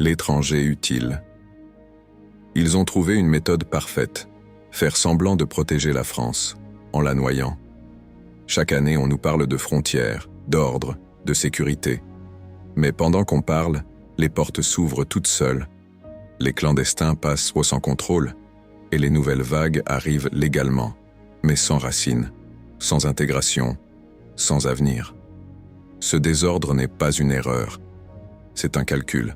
L'étranger utile. Ils ont trouvé une méthode parfaite, faire semblant de protéger la France, en la noyant. Chaque année, on nous parle de frontières, d'ordre, de sécurité. Mais pendant qu'on parle, les portes s'ouvrent toutes seules. Les clandestins passent sans contrôle, et les nouvelles vagues arrivent légalement, mais sans racines, sans intégration, sans avenir. Ce désordre n'est pas une erreur, c'est un calcul.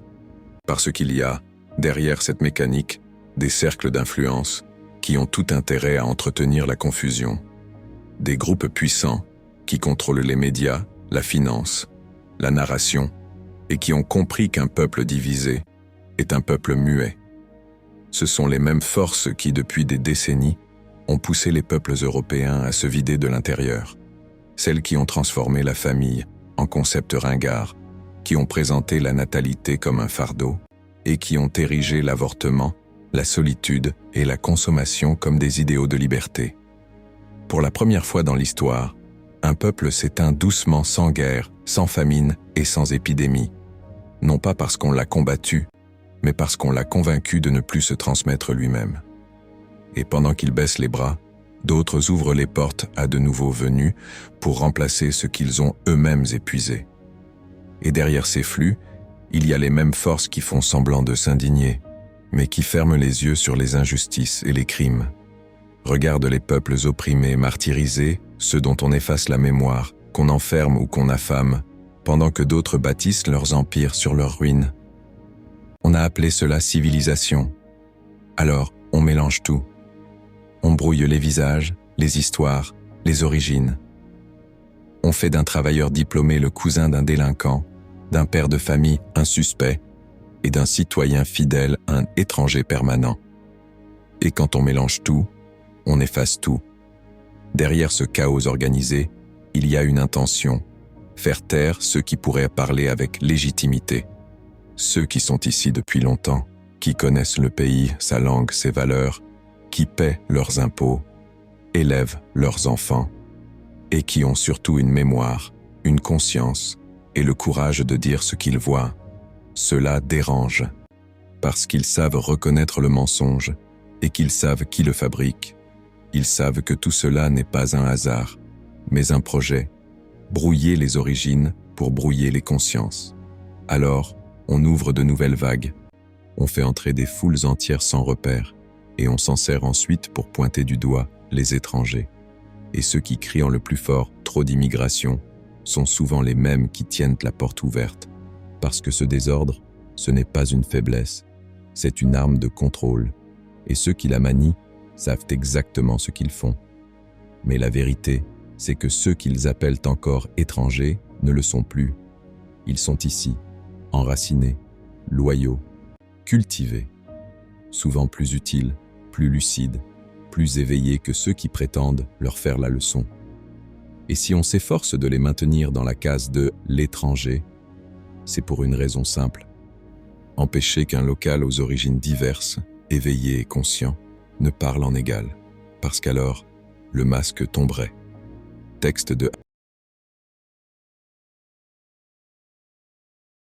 Parce qu'il y a, derrière cette mécanique, des cercles d'influence qui ont tout intérêt à entretenir la confusion. Des groupes puissants qui contrôlent les médias, la finance, la narration, et qui ont compris qu'un peuple divisé est un peuple muet. Ce sont les mêmes forces qui, depuis des décennies, ont poussé les peuples européens à se vider de l'intérieur. Celles qui ont transformé la famille en concept ringard, qui ont présenté la natalité comme un fardeau, et qui ont érigé l'avortement, la solitude et la consommation comme des idéaux de liberté. Pour la première fois dans l'histoire, un peuple s'éteint doucement sans guerre, sans famine et sans épidémie. Non pas parce qu'on l'a combattu, mais parce qu'on l'a convaincu de ne plus se transmettre lui-même. Et pendant qu'il baisse les bras, d'autres ouvrent les portes à de nouveaux venus pour remplacer ce qu'ils ont eux-mêmes épuisé. Et derrière ces flux, il y a les mêmes forces qui font semblant de s'indigner, mais qui ferment les yeux sur les injustices et les crimes. Regarde les peuples opprimés, martyrisés, ceux dont on efface la mémoire, qu'on enferme ou qu'on affame, pendant que d'autres bâtissent leurs empires sur leurs ruines. On a appelé cela civilisation. Alors, on mélange tout. On brouille les visages, les histoires, les origines. On fait d'un travailleur diplômé le cousin d'un délinquant, d'un père de famille un suspect, et d'un citoyen fidèle un étranger permanent. Et quand on mélange tout, on efface tout. Derrière ce chaos organisé, il y a une intention, faire taire ceux qui pourraient parler avec légitimité. Ceux qui sont ici depuis longtemps, qui connaissent le pays, sa langue, ses valeurs, qui paient leurs impôts, élèvent leurs enfants, et qui ont surtout une mémoire, une conscience, et le courage de dire ce qu'ils voient. Cela dérange, parce qu'ils savent reconnaître le mensonge, et qu'ils savent qui le fabrique. Ils savent que tout cela n'est pas un hasard, mais un projet, brouiller les origines pour brouiller les consciences. Alors, on ouvre de nouvelles vagues, on fait entrer des foules entières sans repère, et on s'en sert ensuite pour pointer du doigt les étrangers. Et ceux qui crient en le plus fort « trop d'immigration » sont souvent les mêmes qui tiennent la porte ouverte, parce que ce désordre, ce n'est pas une faiblesse, c'est une arme de contrôle, et ceux qui la manient savent exactement ce qu'ils font. Mais la vérité, c'est que ceux qu'ils appellent encore étrangers ne le sont plus. Ils sont ici, enracinés, loyaux, cultivés, souvent plus utiles, plus lucides, plus éveillés que ceux qui prétendent leur faire la leçon. Et si on s'efforce de les maintenir dans la case de l'étranger, c'est pour une raison simple. Empêcher qu'un local aux origines diverses, éveillé et conscient, ne parle en égal, parce qu'alors, le masque tomberait. Texte de